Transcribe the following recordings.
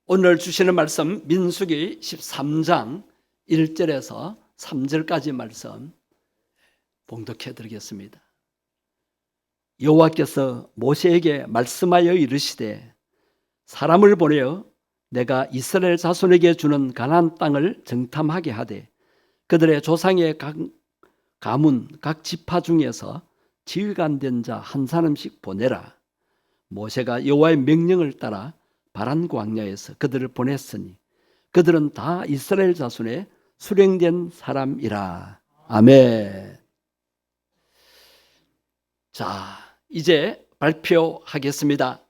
오늘 주시는 말씀 민수기 13장 1절에서 3절까지 말씀 봉독해 드리겠습니다. 여호와께서 모세에게 말씀하여 이르시되 사람을 보내어 내가 이스라엘 자손에게 주는 가나안 땅을 정탐하게 하되 그들의 조상의 각 가문 각 지파 중에서 지휘관 된 자 한 사람씩 보내라. 모세가 여호와의 명령을 따라 바란 광야에서 그들을 보냈으니 그들은 다 이스라엘 자손의 수령된 사람이라. 아멘. 자, 이제 발표하겠습니다.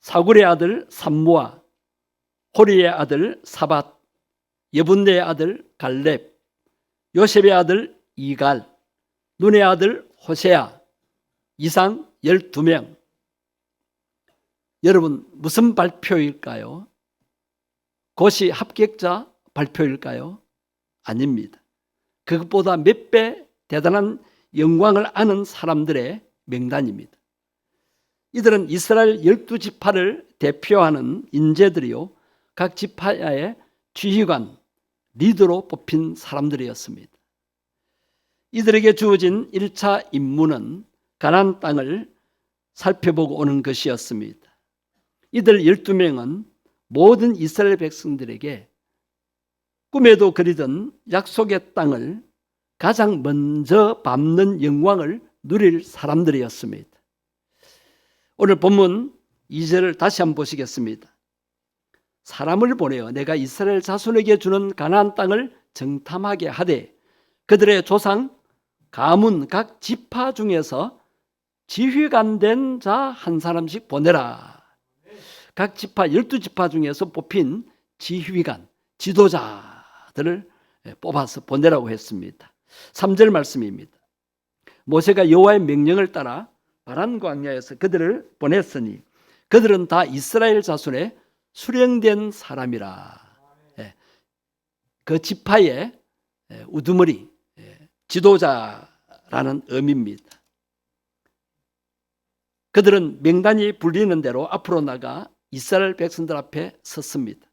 사굴의 아들 삼무아, 호리의 아들 사밧, 여분네의 아들 갈렙, 요셉의 아들 이갈, 눈의 아들 호세아, 이상 12명. 여러분, 무슨 발표일까요? 그것이 합격자 발표일까요? 아닙니다. 그것보다 몇 배 대단한 영광을 아는 사람들의 명단입니다. 이들은 이스라엘 12지파를 대표하는 인재들이요, 각 지파의 지휘관, 리더로 뽑힌 사람들이었습니다. 이들에게 주어진 1차 임무는 가나안 땅을 살펴보고 오는 것이었습니다. 이들 12명은 모든 이스라엘 백성들에게 꿈에도 그리던 약속의 땅을 가장 먼저 밟는 영광을 누릴 사람들이었습니다. 오늘 본문 2절을 다시 한번 보시겠습니다. 사람을 보내어 내가 이스라엘 자손에게 주는 가나안 땅을 정탐하게 하되 그들의 조상 가문 각 지파 중에서 지휘관 된 자 한 사람씩 보내라. 각 지파 12지파 중에서 뽑힌 지휘관, 지도자들을 뽑아서 보내라고 했습니다. 3절 말씀입니다. 모세가 여호와의 명령을 따라 바란 광야에서 그들을 보냈으니 그들은 다 이스라엘 자손의 수령된 사람이라. 그 지파의 우두머리, 지도자라는 의미입니다. 그들은 명단이 불리는 대로 앞으로 나가 이스라엘 백성들 앞에 섰습니다.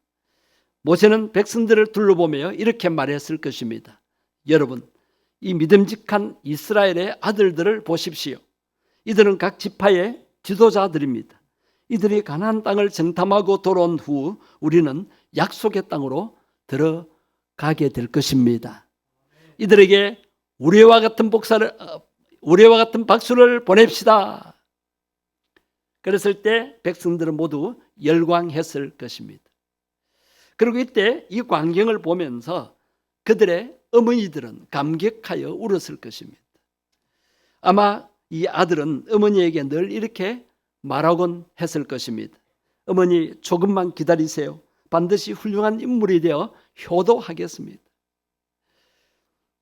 모세는 백성들을 둘러보며 이렇게 말했을 것입니다. 여러분, 이 믿음직한 이스라엘의 아들들을 보십시오. 이들은 각 지파의 지도자들입니다. 이들이 가나안 땅을 정탐하고 돌아온 후 우리는 약속의 땅으로 들어가게 될 것입니다. 이들에게 우리와 같은 박수를 보냅시다. 그랬을 때 백성들은 모두 열광했을 것입니다. 그리고 이때 이 광경을 보면서 그들의 어머니들은 감격하여 울었을 것입니다. 아마 이 아들은 어머니에게 늘 이렇게 말하곤 했을 것입니다. 어머니, 조금만 기다리세요. 반드시 훌륭한 인물이 되어 효도하겠습니다.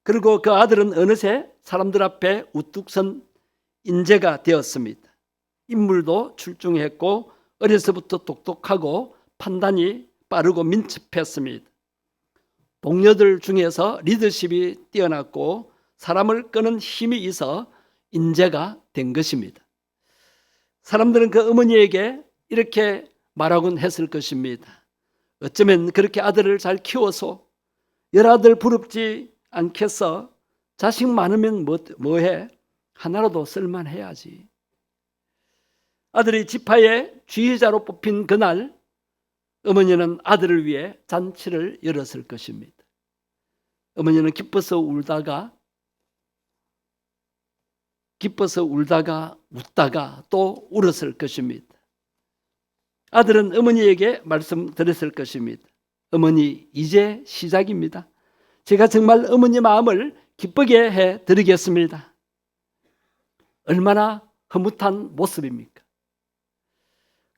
그리고 그 아들은 어느새 사람들 앞에 우뚝 선 인재가 되었습니다. 인물도 출중했고 어려서부터 똑똑하고 판단이 빠르고 민첩했습니다. 동료들 중에서 리더십이 뛰어났고 사람을 끄는 힘이 있어 인재가 된 것입니다. 사람들은 그 어머니에게 이렇게 말하곤 했을 것입니다. 어쩌면 그렇게 아들을 잘 키워서 열아들 부럽지 않겠어? 자식 많으면 뭐해? 하나라도 쓸만해야지. 아들이 지파의 지휘자로 뽑힌 그날 어머니는 아들을 위해 잔치를 열었을 것입니다. 어머니는 기뻐서 울다가 웃다가 또 울었을 것입니다. 아들은 어머니에게 말씀드렸을 것입니다. 어머니, 이제 시작입니다. 제가 정말 어머니 마음을 기쁘게 해드리겠습니다. 얼마나 흐뭇한 모습입니까?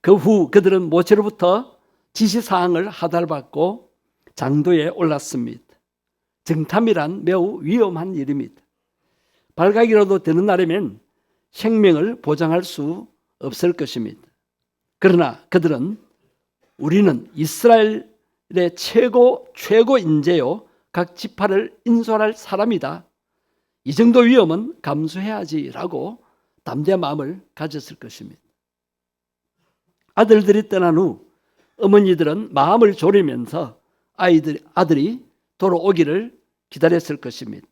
그 후 그들은 모세로부터 지시사항을 하달받고 장도에 올랐습니다. 정탐이란 매우 위험한 일입니다. 발각이라도 되는 날이면 생명을 보장할 수 없을 것입니다. 그러나 그들은 우리는 이스라엘의 최고 인재요, 각 지파를 인솔할 사람이다. 이 정도 위험은 감수해야지라고 담대한 마음을 가졌을 것입니다. 아들들이 떠난 후 어머니들은 마음을 졸이면서 아들이 돌아오기를 기다렸을 것입니다.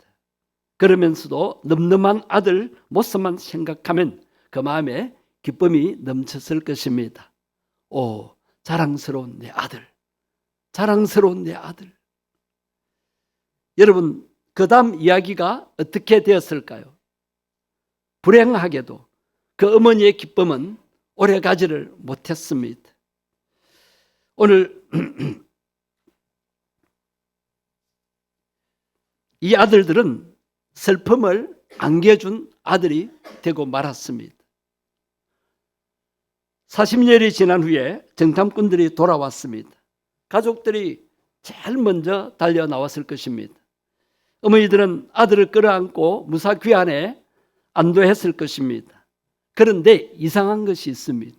그러면서도 늠름한 아들 모습만 생각하면 그 마음에 기쁨이 넘쳤을 것입니다. 오, 자랑스러운 내 아들, 자랑스러운 내 아들. 여러분, 그 다음 이야기가 어떻게 되었을까요? 불행하게도 그 어머니의 기쁨은 오래가지를 못했습니다. 오늘 이 아들들은 슬픔을 안겨준 아들이 되고 말았습니다. 40년이 지난 후에 정탐꾼들이 돌아왔습니다. 가족들이 제일 먼저 달려 나왔을 것입니다. 어머니들은 아들을 끌어안고 무사귀환에 안도했을 것입니다. 그런데 이상한 것이 있습니다.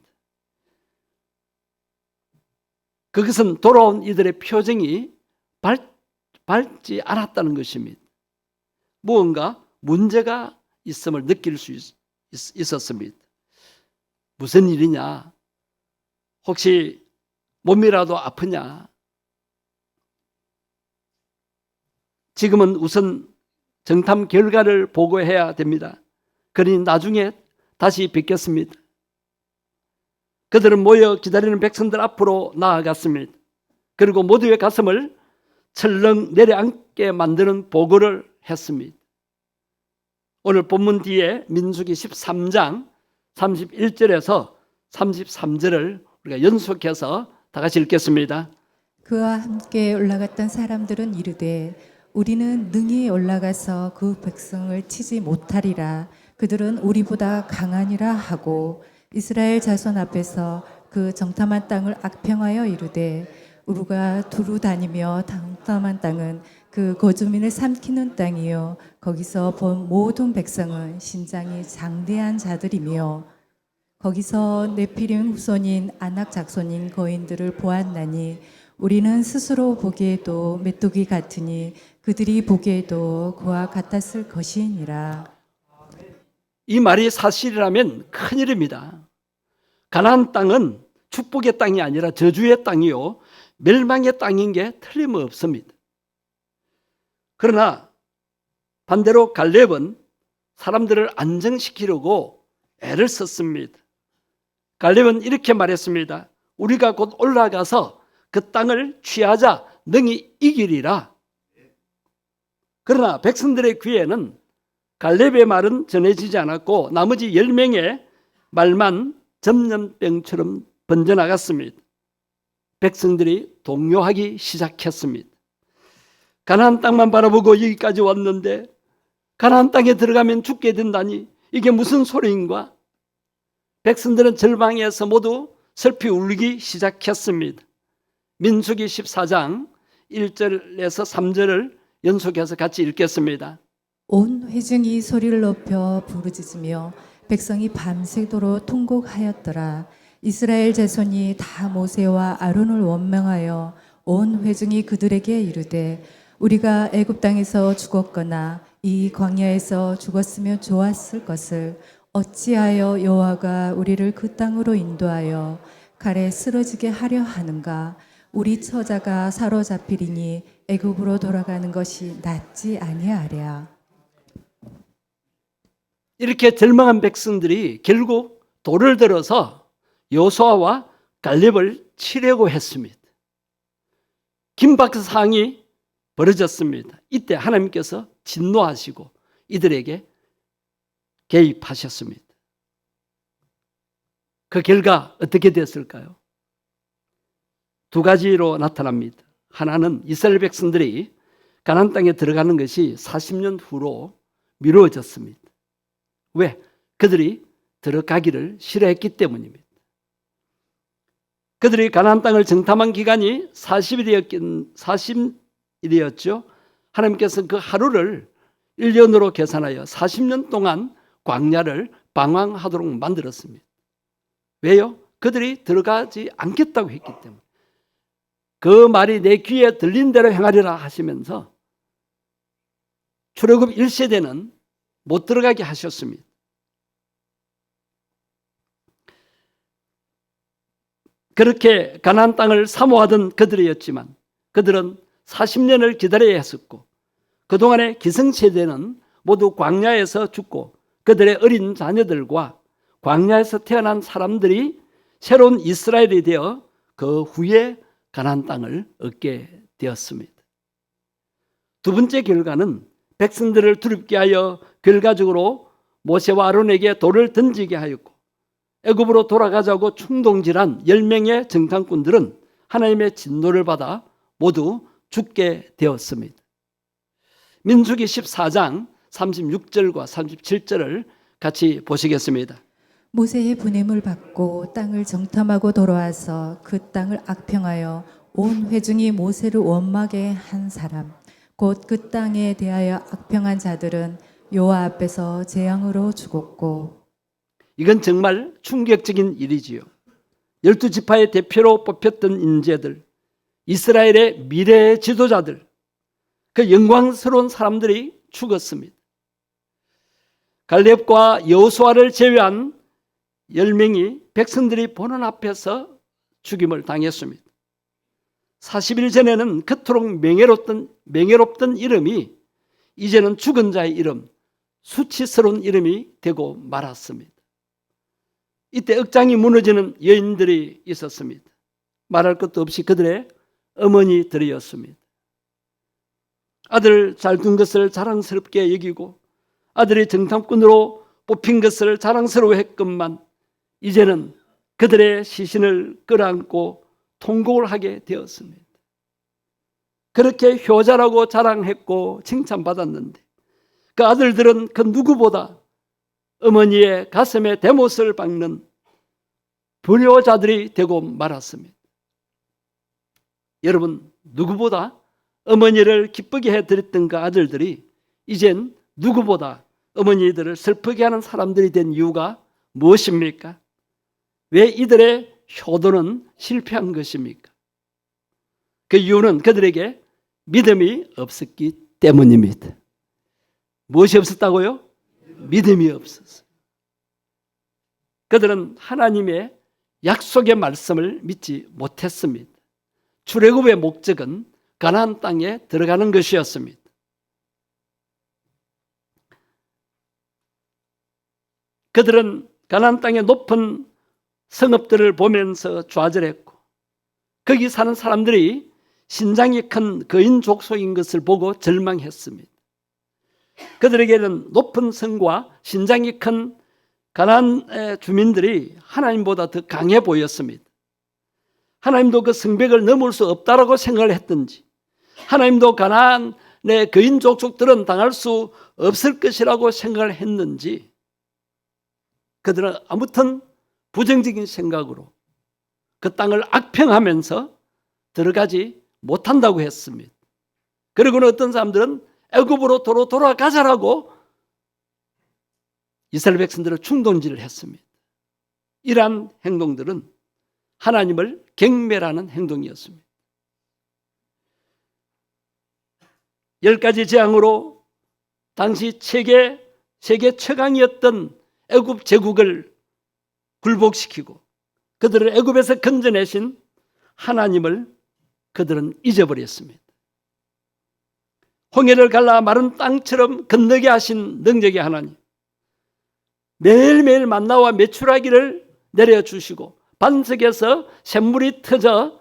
그것은 돌아온 이들의 표정이 밝지 않았다는 것입니다. 무언가 문제가 있음을 느낄 수 있었습니다. 무슨 일이냐? 혹시 몸이라도 아프냐? 지금은 우선 정탐 결과를 보고해야 됩니다. 그러니 나중에 다시 뵙겠습니다. 그들은 모여 기다리는 백성들 앞으로 나아갔습니다. 그리고 모두의 가슴을 철렁 내려앉게 만드는 보고를 했습니다. 오늘 본문 뒤에 민수기 13장 31절에서 33절을 우리가 연속해서 다 같이 읽겠습니다. 그와 함께 올라갔던 사람들은 이르되 우리는 능히 올라가서 그 백성을 치지 못하리라. 그들은 우리보다 강하니라 하고 이스라엘 자손 앞에서 그 정탐한 땅을 악평하여 이르되 우리가 두루 다니며 정탐한 땅은 그 거주민을 삼키는 땅이요 거기서 본 모든 백성은 신장이 장대한 자들이며 거기서 네피림 후손인 아낙 작손인 거인들을 보았나니 우리는 스스로 보기에도 메뚜기 같으니 그들이 보기에도 그와 같았을 것이니라. 이 말이 사실이라면 큰일입니다. 가나안 땅은 축복의 땅이 아니라 저주의 땅이요 멸망의 땅인 게 틀림없습니다. 그러나 반대로 갈렙은 사람들을 안정시키려고 애를 썼습니다. 갈렙은 이렇게 말했습니다. 우리가 곧 올라가서 그 땅을 취하자 능히 이기리라. 그러나 백성들의 귀에는 갈렙의 말은 전해지지 않았고 나머지 10명의 말만 전염병처럼 번져나갔습니다. 백성들이 동요하기 시작했습니다. 가나안 땅만 바라보고 여기까지 왔는데 가나안 땅에 들어가면 죽게 된다니 이게 무슨 소리인가? 백성들은 절망해서 모두 슬피 울기 시작했습니다. 민수기 14장 1절에서 3절을 연속해서 같이 읽겠습니다. 온 회중이 소리를 높여 부르짖으며 백성이 밤새도록 통곡하였더라. 이스라엘 자손이 다 모세와 아론을 원망하여 온 회중이 그들에게 이르되 우리가 애굽 땅에서 죽었거나 이 광야에서 죽었으면 좋았을 것을 어찌하여 여호와가 우리를 그 땅으로 인도하여 칼에 쓰러지게 하려 하는가? 우리 처자가 사로잡히리니 애굽으로 돌아가는 것이 낫지 아니하랴. 이렇게 절망한 백성들이 결국 돌을 들어서 여호수아와 갈렙을 치려고 했습니다. 긴박한 상황이 벌어졌습니다. 이때 하나님께서 진노하시고 이들에게 개입하셨습니다. 그 결과 어떻게 됐을까요? 두 가지로 나타납니다. 하나는 이스라엘 백성들이 가나안 땅에 들어가는 것이 40년 후로 미루어졌습니다. 왜? 그들이 들어가기를 싫어했기 때문입니다. 그들이 가나안 땅을 정탐한 기간이 40일이었죠. 하나님께서 그 하루를 1년으로 계산하여 40년 동안 광야를 방황하도록 만들었습니다. 왜요? 그들이 들어가지 않겠다고 했기 때문에. 그 말이 내 귀에 들린 대로 행하리라 하시면서 출애굽 1세대는 못 들어가게 하셨습니다. 그렇게 가나안 땅을 사모하던 그들이었지만 그들은 40년을 기다려야 했었고 그동안의 기성세대는 모두 광야에서 죽고 그들의 어린 자녀들과 광야에서 태어난 사람들이 새로운 이스라엘이 되어 그 후에 가나안 땅을 얻게 되었습니다. 두 번째 결과는 백성들을 두렵게 하여 결과적으로 모세와 아론에게 돌을 던지게 하였고 애굽으로 돌아가자고 충동질한 10명의 정탐꾼들은 하나님의 진노를 받아 모두 죽게 되었습니다. 민수기 14장 36절과 37절을 같이 보시겠습니다. 모세의 분임을 받고 땅을 정탐하고 돌아와서 그 땅을 악평하여 온 회중이 모세를 원망하게 한 사람 곧 그 땅에 대하여 악평한 자들은 여호와 앞에서 재앙으로 죽었고. 이건 정말 충격적인 일이지요. 12지파의 대표로 뽑혔던 인재들, 이스라엘의 미래의 지도자들, 그 영광스러운 사람들이 죽었습니다. 갈렙과 여호수아를 제외한 10명이 백성들이 보는 앞에서 죽임을 당했습니다. 40일 전에는 그토록 명예롭던 이름이 이제는 죽은 자의 이름, 수치스러운 이름이 되고 말았습니다. 이때 억장이 무너지는 여인들이 있었습니다. 말할 것도 없이 그들의 어머니들이었습니다. 아들 잘 둔 것을 자랑스럽게 여기고 아들이 정탐꾼으로 뽑힌 것을 자랑스러워했건만 이제는 그들의 시신을 끌어안고 통곡을 하게 되었습니다. 그렇게 효자라고 자랑했고 칭찬받았는데 그 아들들은 그 누구보다 어머니의 가슴에 대못을 박는 불효자들이 되고 말았습니다. 여러분, 누구보다 어머니를 기쁘게 해드렸던 그 아들들이 이젠 누구보다 어머니들을 슬프게 하는 사람들이 된 이유가 무엇입니까? 왜 이들의 효도는 실패한 것입니까? 그 이유는 그들에게 믿음이 없었기 때문입니다. 무엇이 없었다고요? 믿음이 없었어요. 그들은 하나님의 약속의 말씀을 믿지 못했습니다. 출애굽의 목적은 가나안 땅에 들어가는 것이었습니다. 그들은 가나안 땅의 높은 성읍들을 보면서 좌절했고 거기 사는 사람들이 신장이 큰 거인 족속인 것을 보고 절망했습니다. 그들에게는 높은 성과 신장이 큰 가나안의 주민들이 하나님보다 더 강해 보였습니다. 하나님도 그 성벽을 넘을 수 없다라고 생각을 했든지 하나님도 가나안의 거인 족속들은 당할 수 없을 것이라고 생각을 했는지 그들은 아무튼 부정적인 생각으로 그 땅을 악평하면서 들어가지 못한다고 했습니다. 그리고는 어떤 사람들은 애굽으로 돌아가자라고 이스라엘 백성들을 충동질을 했습니다. 이러한 행동들은 하나님을 경멸하는 행동이었습니다. 10가지 재앙으로 당시 세계 최강이었던 애굽 제국을 굴복시키고 그들을 애굽에서 건져내신 하나님을 그들은 잊어버렸습니다. 홍해를 갈라 마른 땅처럼 건너게 하신 능력의 하나님, 매일매일 만나와 메추라기를 내려주시고 반석에서 샘물이 터져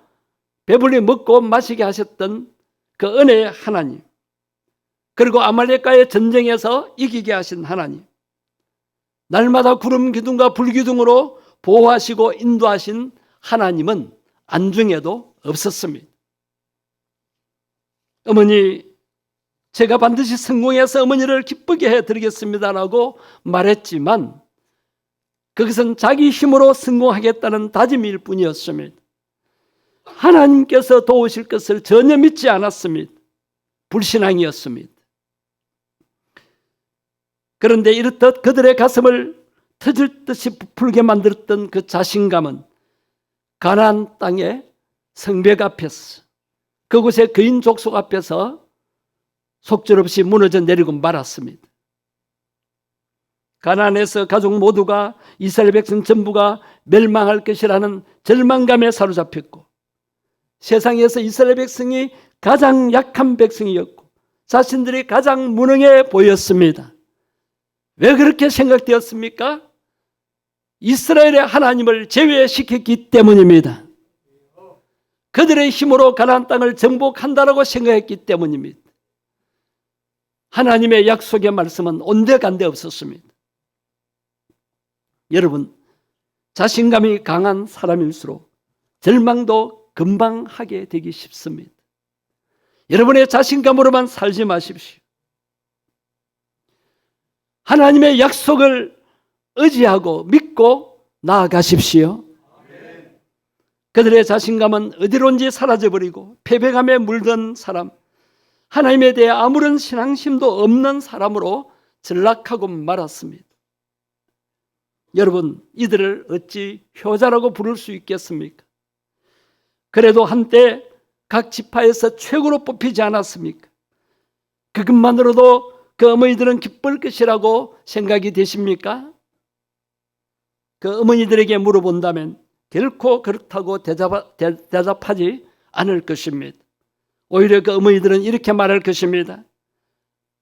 배불리 먹고 마시게 하셨던 그 은혜의 하나님, 그리고 아말렉과의 전쟁에서 이기게 하신 하나님, 날마다 구름 기둥과 불 기둥으로 보호하시고 인도하신 하나님은 안중에도 없었습니다. 어머니, 제가 반드시 성공해서 어머니를 기쁘게 해드리겠습니다라고 말했지만 그것은 자기 힘으로 성공하겠다는 다짐일 뿐이었습니다. 하나님께서 도우실 것을 전혀 믿지 않았습니다. 불신앙이었습니다. 그런데 이렇듯 그들의 가슴을 터질 듯이 부풀게 만들었던 그 자신감은 가나안 땅의 성벽 앞에서 그곳의 거인 족속 앞에서 속절없이 무너져 내리고 말았습니다. 가나안에서 가족 모두가 이스라엘 백성 전부가 멸망할 것이라는 절망감에 사로잡혔고 세상에서 이스라엘 백성이 가장 약한 백성이었고 자신들이 가장 무능해 보였습니다. 왜 그렇게 생각되었습니까? 이스라엘의 하나님을 제외시켰기 때문입니다. 그들의 힘으로 가나안 땅을 정복한다라고 생각했기 때문입니다. 하나님의 약속의 말씀은 온데간데 없었습니다. 여러분, 자신감이 강한 사람일수록 절망도 금방 하게 되기 쉽습니다. 여러분의 자신감으로만 살지 마십시오. 하나님의 약속을 의지하고 믿고 나아가십시오. 그들의 자신감은 어디론지 사라져버리고 패배감에 물든 사람, 하나님에 대해 아무런 신앙심도 없는 사람으로 전락하고 말았습니다. 여러분, 이들을 어찌 효자라고 부를 수 있겠습니까? 그래도 한때 각 지파에서 최고로 뽑히지 않았습니까? 그것만으로도 그 어머니들은 기쁠 것이라고 생각이 되십니까? 그 어머니들에게 물어본다면 결코 그렇다고 대답하지 않을 것입니다. 오히려 그 어머니들은 이렇게 말할 것입니다.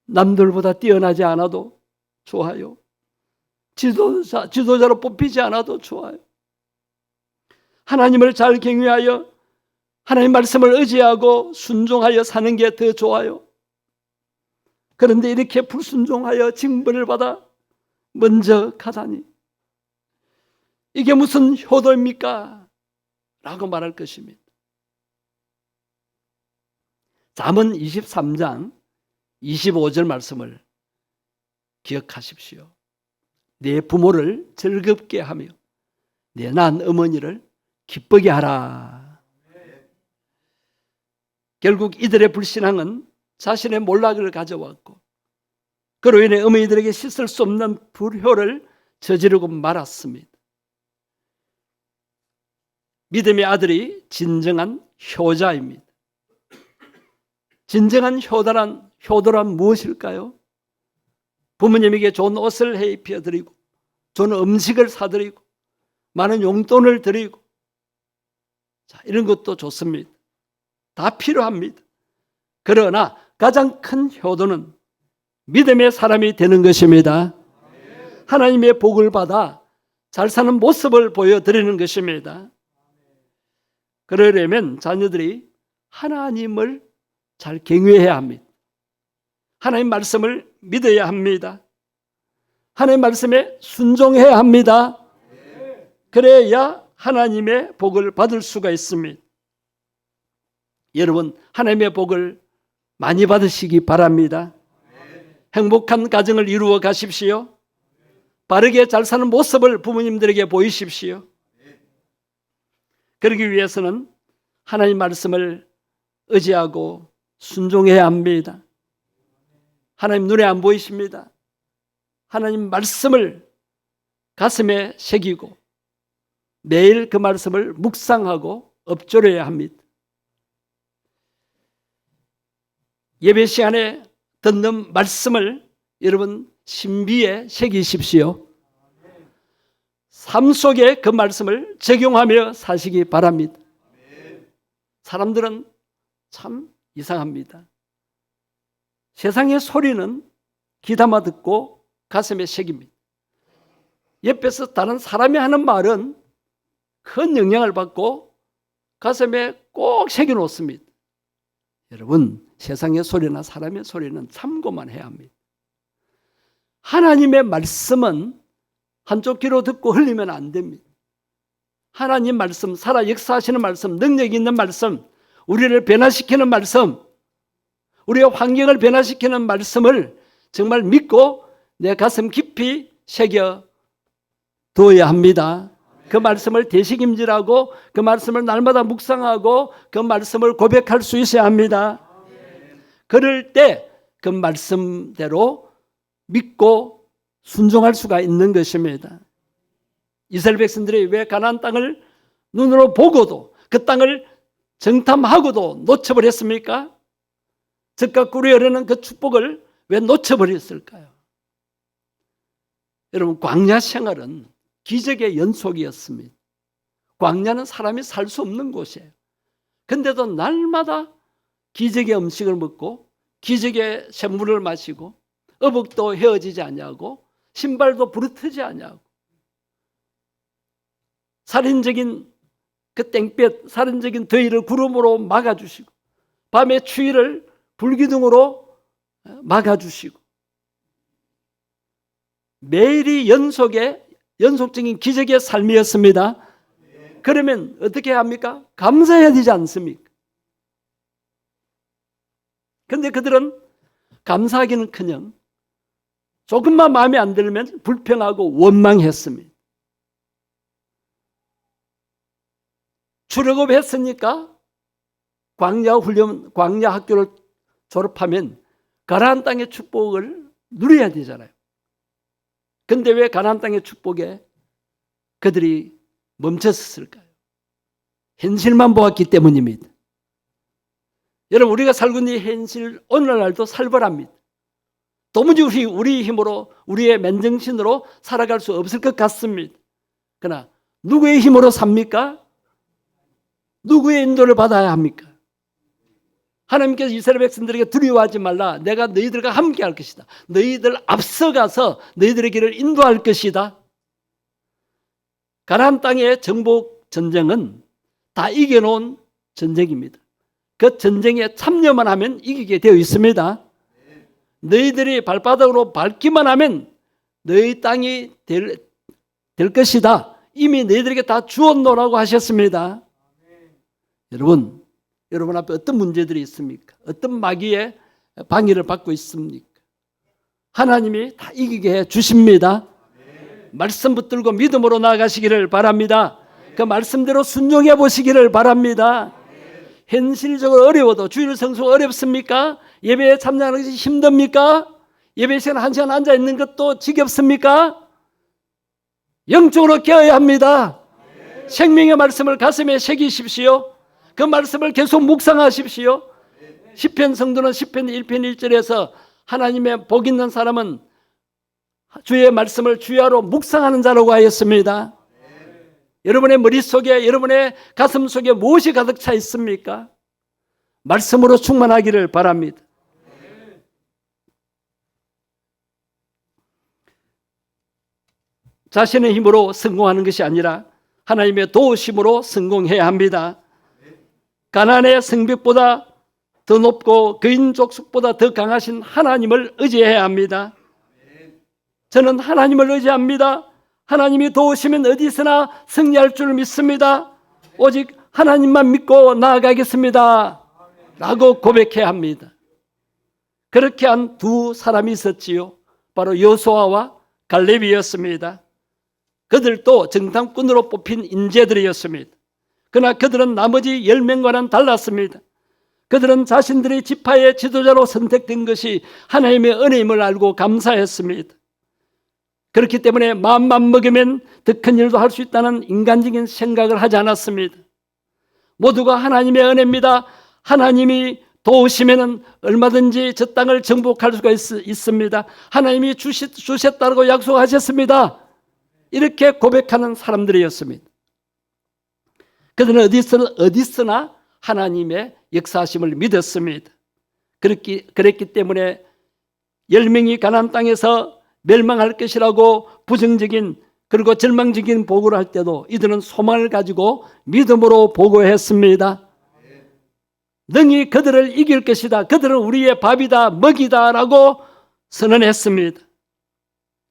남들보다 뛰어나지 않아도 좋아요. 지도자로 뽑히지 않아도 좋아요. 하나님을 잘 경외하여 하나님 말씀을 의지하고 순종하여 사는 게 더 좋아요. 그런데 이렇게 불순종하여 징벌을 받아 먼저 가다니 이게 무슨 효도입니까? 라고 말할 것입니다. 잠언 23장 25절 말씀을 기억하십시오. 내 부모를 즐겁게 하며 내 낳은 어머니를 기쁘게 하라. 결국 이들의 불신앙은 자신의 몰락을 가져왔고 그로 인해 어머니들에게 씻을 수 없는 불효를 저지르고 말았습니다. 믿음의 아들이 진정한 효자입니다. 진정한 효도란 무엇일까요? 부모님에게 좋은 옷을 해 입혀드리고 좋은 음식을 사드리고 많은 용돈을 드리고 이런 것도 좋습니다. 다 필요합니다. 그러나 가장 큰 효도는 믿음의 사람이 되는 것입니다. 하나님의 복을 받아 잘 사는 모습을 보여드리는 것입니다. 그러려면 자녀들이 하나님을 잘 경외해야 합니다. 하나님 말씀을 믿어야 합니다. 하나님 말씀에 순종해야 합니다. 그래야 하나님의 복을 받을 수가 있습니다. 여러분, 하나님의 복을 많이 받으시기 바랍니다. 행복한 가정을 이루어 가십시오. 바르게 잘 사는 모습을 부모님들에게 보이십시오. 그러기 위해서는 하나님 말씀을 의지하고 순종해야 합니다. 하나님 눈에 안 보이십니다. 하나님 말씀을 가슴에 새기고 매일 그 말씀을 묵상하고 엎조려야 합니다. 예배 시간에 듣는 말씀을 여러분 신비에 새기십시오. 삶 속에 그 말씀을 적용하며 사시기 바랍니다. 사람들은 참 이상합니다. 세상의 소리는 귀담아 듣고 가슴에 새깁니다. 옆에서 다른 사람이 하는 말은 큰 영향을 받고 가슴에 꼭 새겨 놓습니다. 여러분, 세상의 소리나 사람의 소리는 참고만 해야 합니다. 하나님의 말씀은 한쪽 귀로 듣고 흘리면 안 됩니다. 하나님 말씀, 살아 역사하시는 말씀, 능력 있는 말씀, 우리를 변화시키는 말씀, 우리의 환경을 변화시키는 말씀을 정말 믿고 내 가슴 깊이 새겨 두어야 합니다. 그 말씀을 되새김질하고 그 말씀을 날마다 묵상하고 그 말씀을 고백할 수 있어야 합니다. 그럴 때 그 말씀대로 믿고 순종할 수가 있는 것입니다. 이스라엘 백성들이 왜 가나안 땅을 눈으로 보고도 그 땅을 정탐하고도 놓쳐버렸습니까? 젖과 꿀이 흐르는 그 축복을 왜 놓쳐버렸을까요? 여러분, 광야 생활은 기적의 연속이었습니다. 광야는 사람이 살 수 없는 곳이에요. 근데도 날마다 기적의 음식을 먹고 기적의 샘물을 마시고 어복도 헤어지지 아니하고 신발도 부르트지 아니하고 살인적인 그 땡볕, 살인적인 더위를 구름으로 막아주시고 밤의 추위를 불기둥으로 막아주시고 매일이 연속적인 기적의 삶이었습니다. 그러면 어떻게 합니까? 감사해야 되지 않습니까? 그런데 그들은 감사하기는커녕 조금만 마음에 안 들면 불평하고 원망했습니다. 출애굽했으니까 광야 학교를 졸업하면 가나안 땅의 축복을 누려야 되잖아요. 근데 왜 가나안 땅의 축복에 그들이 멈췄을까요? 현실만 보았기 때문입니다. 여러분, 우리가 살고 있는 현실 오늘날도 살벌합니다. 도무지 우리 힘으로, 우리의 맨정신으로 살아갈 수 없을 것 같습니다. 그러나 누구의 힘으로 삽니까? 누구의 인도를 받아야 합니까? 하나님께서 이스라엘 백성들에게 두려워하지 말라. 내가 너희들과 함께 할 것이다. 너희들 앞서가서 너희들의 길을 인도할 것이다. 가나안 땅의 정복 전쟁은 다 이겨놓은 전쟁입니다. 그 전쟁에 참여만 하면 이기게 되어 있습니다. 너희들이 발바닥으로 밟기만 하면 너희 땅이 될 것이다. 이미 너희들에게 다 주었노라고 하셨습니다. 여러분 앞에 어떤 문제들이 있습니까? 어떤 마귀의 방해를 받고 있습니까? 하나님이 다 이기게 해 주십니다. 말씀 붙들고 믿음으로 나아가시기를 바랍니다. 그 말씀대로 순종해 보시기를 바랍니다. 현실적으로 어려워도 주일 성수가 어렵습니까? 예배에 참여하는 것이 힘듭니까? 예배 시간 1시간 앉아 있는 것도 지겹습니까? 영적으로 깨어야 합니다. 생명의 말씀을 가슴에 새기십시오. 그 말씀을 계속 묵상하십시오. 시편 성도는 시편 1편 1절에서 하나님의 복 있는 사람은 주의 말씀을 주야로 묵상하는 자라고 하였습니다. 여러분의 머릿속에, 여러분의 가슴 속에 무엇이 가득 차 있습니까? 말씀으로 충만하기를 바랍니다. 자신의 힘으로 성공하는 것이 아니라 하나님의 도우심으로 성공해야 합니다. 가나안의 성벽보다 더 높고 그인 족속보다 더 강하신 하나님을 의지해야 합니다. 저는 하나님을 의지합니다. 하나님이 도우시면 어디서나 승리할 줄 믿습니다. 오직 하나님만 믿고 나아가겠습니다. 라고 고백해야 합니다. 그렇게 한 두 사람이 있었지요. 바로 여호수아와 갈렙이었습니다. 그들도 정탐꾼으로 뽑힌 인재들이었습니다. 그러나 그들은 나머지 10명과는 달랐습니다. 그들은 자신들의 지파의 지도자로 선택된 것이 하나님의 은혜임을 알고 감사했습니다. 그렇기 때문에 마음만 먹으면 더 큰 일도 할 수 있다는 인간적인 생각을 하지 않았습니다. 모두가 하나님의 은혜입니다. 하나님이 도우시면 얼마든지 저 땅을 정복할 수가 있습니다. 하나님이 주셨다고 약속하셨습니다. 이렇게 고백하는 사람들이었습니다. 그들은 어디서나 하나님의 역사하심을 믿었습니다. 그랬기 때문에 10명이 가나안 땅에서 멸망할 것이라고 부정적인 그리고 절망적인 보고를 할 때도 이들은 소망을 가지고 믿음으로 보고했습니다. 능히 그들을 이길 것이다. 그들은 우리의 밥이다, 먹이다 라고 선언했습니다.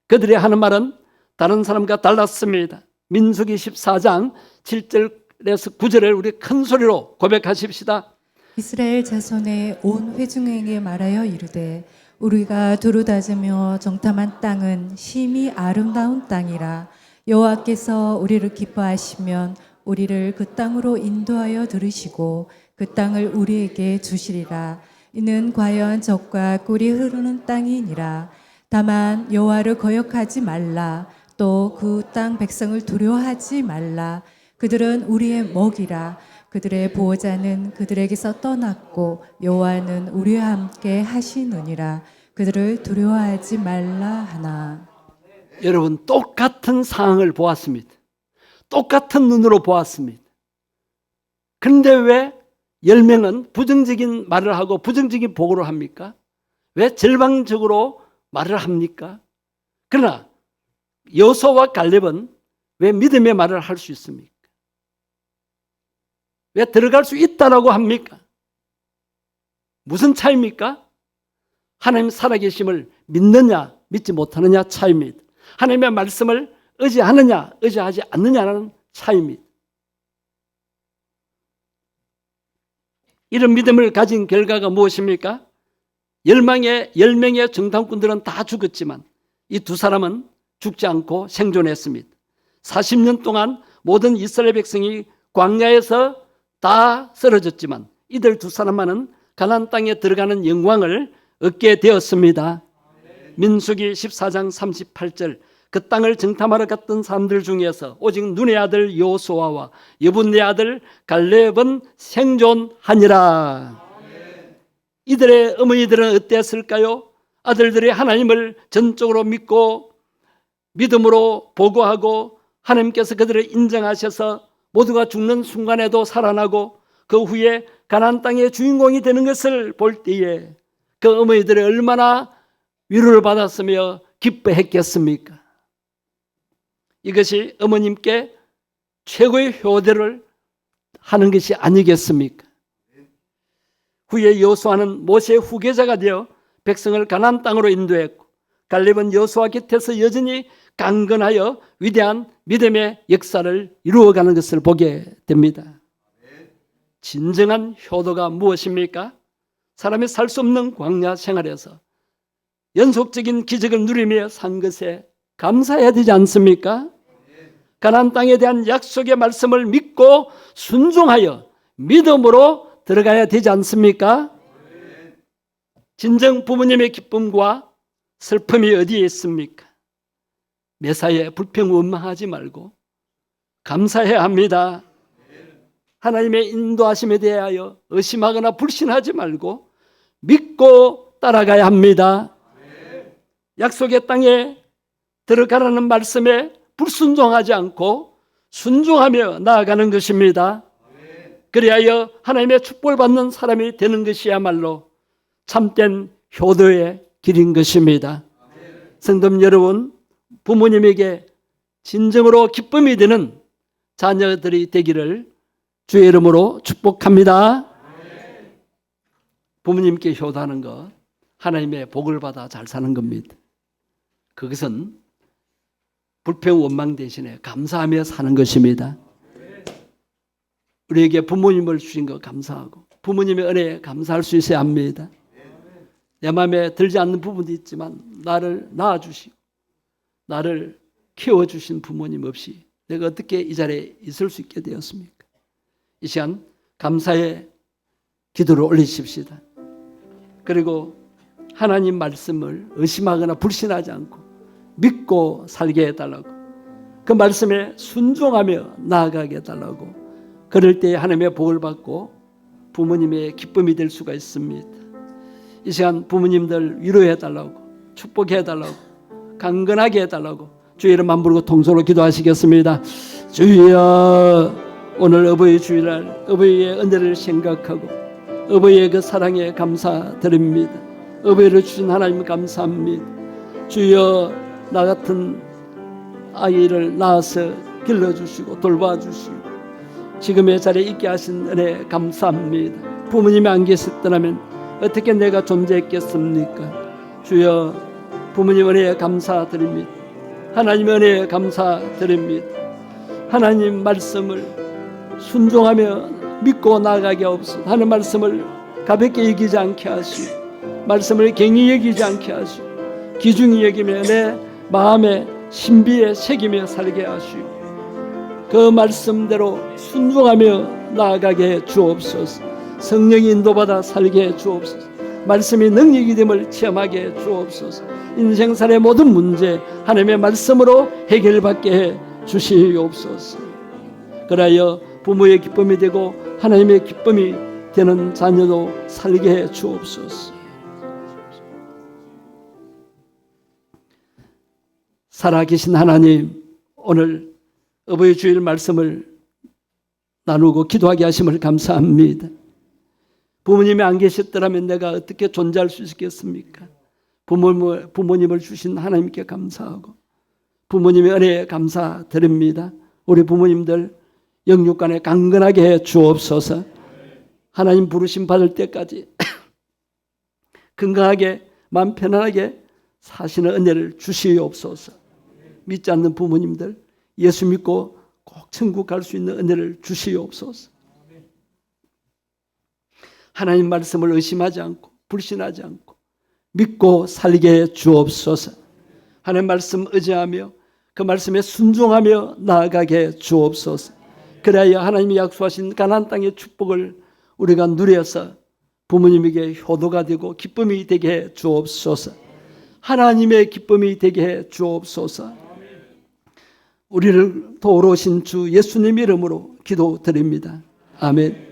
그들이 하는 말은 다른 사람과 달랐습니다. 민수기 14장 7절에서 9절을 우리 큰 소리로 고백하십시다. 이스라엘 자손의 온 회중에게 말하여 이르되 우리가 두루다지며 정탐한 땅은 심히 아름다운 땅이라. 여호와께서 우리를 기뻐하시면 우리를 그 땅으로 인도하여 들으시고 그 땅을 우리에게 주시리라. 이는 과연 젖과 꿀이 흐르는 땅이니라. 다만 여호와를 거역하지 말라. 또 그 땅 백성을 두려워하지 말라. 그들은 우리의 먹이라. 그들의 보호자는 그들에게서 떠났고 여호와는 우리와 함께 하시느니라. 그들을 두려워하지 말라 하나. 여러분, 똑같은 상황을 보았습니다. 똑같은 눈으로 보았습니다. 그런데 왜 10명은 부정적인 말을 하고 부정적인 보고를 합니까? 왜 절망적으로 말을 합니까? 그러나 여호수아와 갈렙은 왜 믿음의 말을 할 수 있습니까? 왜 들어갈 수 있다라고 합니까? 무슨 차이입니까? 하나님 살아계심을 믿느냐 믿지 못하느냐 차이입니다. 하나님의 말씀을 의지하느냐 의지하지 않느냐는 차이입니다. 이런 믿음을 가진 결과가 무엇입니까? 10명의 정탐꾼들은 다 죽었지만 이 두 사람은 죽지 않고 생존했습니다. 40년 동안 모든 이스라엘 백성이 광야에서 다 쓰러졌지만 이들 두 사람만은 가나안 땅에 들어가는 영광을 얻게 되었습니다. 민수기 14장 38절, 그 땅을 정탐하러 갔던 사람들 중에서 오직 눈의 아들 여호수아와 여분의 아들 갈렙은 생존하니라. 이들의 어머니들은 어땠을까요? 아들들이 하나님을 전적으로 믿고 믿음으로 보고하고 하나님께서 그들을 인정하셔서 모두가 죽는 순간에도 살아나고 그 후에 가나안 땅의 주인공이 되는 것을 볼 때에 그 어머니들이 얼마나 위로를 받았으며 기뻐했겠습니까? 이것이 어머님께 최고의 효도를 하는 것이 아니겠습니까? 후에 여호수아는 모세의 후계자가 되어 백성을 가나안 땅으로 인도했고 갈렙은 여호수아 곁에서 여전히 강건하여 위대한 믿음의 역사를 이루어가는 것을 보게 됩니다. 진정한 효도가 무엇입니까? 사람이 살 수 없는 광야 생활에서 연속적인 기적을 누리며 산 것에 감사해야 되지 않습니까? 가나안 땅에 대한 약속의 말씀을 믿고 순종하여 믿음으로 들어가야 되지 않습니까? 진정 부모님의 기쁨과 슬픔이 어디에 있습니까? 매사에 불평원망하지 말고 감사해야 합니다. 하나님의 인도하심에 대하여 의심하거나 불신하지 말고 믿고 따라가야 합니다. 약속의 땅에 들어가라는 말씀에 불순종하지 않고 순종하며 나아가는 것입니다. 그리하여 하나님의 축복을 받는 사람이 되는 것이야말로 참된 효도의 길인 것입니다. 성도 여러분, 부모님에게 진정으로 기쁨이 되는 자녀들이 되기를 주의 이름으로 축복합니다. 부모님께 효도하는 것, 하나님의 복을 받아 잘 사는 겁니다. 그것은 불평 원망 대신에 감사하며 사는 것입니다. 우리에게 부모님을 주신 것 감사하고 부모님의 은혜에 감사할 수 있어야 합니다. 내 마음에 들지 않는 부분도 있지만 나를 낳아주시고 나를 키워주신 부모님 없이 내가 어떻게 이 자리에 있을 수 있게 되었습니까? 이 시간 감사의 기도를 올리십시다. 그리고 하나님 말씀을 의심하거나 불신하지 않고 믿고 살게 해달라고, 그 말씀에 순종하며 나아가게 해달라고, 그럴 때 하나님의 복을 받고 부모님의 기쁨이 될 수가 있습니다. 이 시간 부모님들 위로해달라고, 축복해달라고, 강건하게 해달라고 주의 이름만 부르고 통성으로 기도하시겠습니다. 주여, 오늘 어버이 주일날 어버이의 은혜를 생각하고 어버이의 그 사랑에 감사드립니다. 어버이를 주신 하나님 감사합니다. 주여, 나 같은 아이를 낳아서 길러주시고 돌봐주시고 지금의 자리에 있게 하신 은혜 감사합니다. 부모님이 안 계셨더라면 어떻게 내가 존재했겠습니까? 주여, 부모님 은혜에 감사드립니다. 하나님 은혜에 감사드립니다. 하나님 말씀을 순종하며 믿고 나아가게 하옵소서. 하는 말씀을 가볍게 여기지 않게 하시고 말씀을 갱히 여기지 않게 하시고 귀중히 여기며 내 마음에 신비에 새기며 살게 하시고 그 말씀대로 순종하며 나아가게 해 주옵소서. 성령이 인도받아 살게 해 주옵소서. 말씀이 능력이 됨을 체험하게 해 주옵소서. 인생살의 모든 문제 하나님의 말씀으로 해결받게 해 주시옵소서. 그러하여 부모의 기쁨이 되고 하나님의 기쁨이 되는 자녀도 살게 해 주옵소서. 살아계신 하나님, 오늘 어버이 주일 말씀을 나누고 기도하게 하심을 감사합니다. 부모님이 안 계셨더라면 내가 어떻게 존재할 수 있겠습니까? 부모님을 주신 하나님께 감사하고 부모님의 은혜에 감사드립니다. 우리 부모님들 영육간에 강건하게 해 주옵소서. 하나님 부르심 받을 때까지 건강하게 마음 편안하게 사시는 은혜를 주시옵소서. 믿지 않는 부모님들 예수 믿고 꼭 천국 갈 수 있는 은혜를 주시옵소서. 하나님 말씀을 의심하지 않고 불신하지 않고 믿고 살게 해 주옵소서. 하나님 말씀 의지하며 그 말씀에 순종하며 나아가게 해 주옵소서. 그래야 하나님이 약속하신 가나안 땅의 축복을 우리가 누려서 부모님에게 효도가 되고 기쁨이 되게 해 주옵소서. 하나님의 기쁨이 되게 해 주옵소서. 우리를 도우러 오신 주 예수님 이름으로 기도드립니다. 아멘.